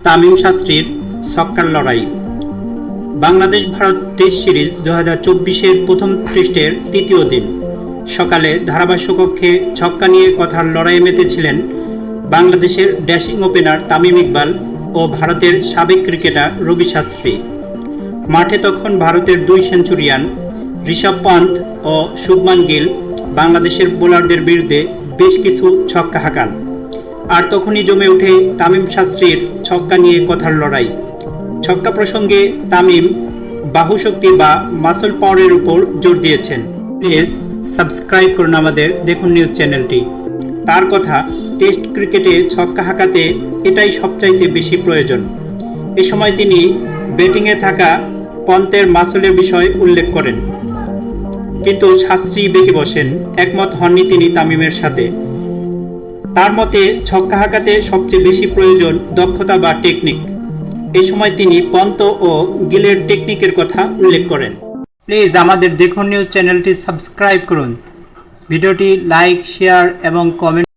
তামিম শাস্ত্রীর ছক্কার লড়াই। Bangladesh Bharat test series 2024-এর প্রথম টেস্টের তৃতীয় দিন সকালে ধারাভাষ্য কক্ষে ছক্কা নিয়ে কথার লড়াইয়ে মেতেছিলেন বাংলাদেশের ড্যাশিং ওপেনার তামিম ইকবাল ও ভারতের সাবেক ক্রিকেটার রবি শাস্ত্রী। মাঠে তখন ভারতের দুই সেঞ্চুরিয়ান ঋষভ পন্থ ও শুভমান গিল বাংলাদেশের বোলারদের বিরুদ্ধে বেশ কিছু ছক্কা হাঁকান। আর তখনই জমে ওঠে তামিম শাস্ত্রীর ছক্কা নিয়ে কথার লড়াই। ছক্কা প্রসঙ্গে তামিম বাহুশক্তি বা মাসল পাওয়ারের উপর জোর দিয়েছেন। প্লিজ সাবস্ক্রাইব করুন আমাদের দেখুন নিউজ চ্যানেলটি। তার কথা, টেস্ট ক্রিকেটে ছক্কা হাঁকাতে এটাই সবচাইতে বেশি প্রয়োজন। এ সময় তিনি ব্যাটিংয়ে থাকা পন্থের মাসলের বিষয় উল্লেখ করেন, কিন্তু শাস্ত্রী বেঁকে বসেন। একমত হননি তিনি তামিমের সাথে। তার মতে ছক্কা হাঁকাতে সবচেয়ে বেশি প্রয়োজন দক্ষতা বা টেকনিক। এই সময় তিনি পন্ত ও গিলের টেকনিকের কথা উল্লেখ করেন। প্লিজ আমাদের দেখুন নিউজ চ্যানেলটি সাবস্ক্রাইব করুন, ভিডিওটি লাইক, শেয়ার এবং কমেন্ট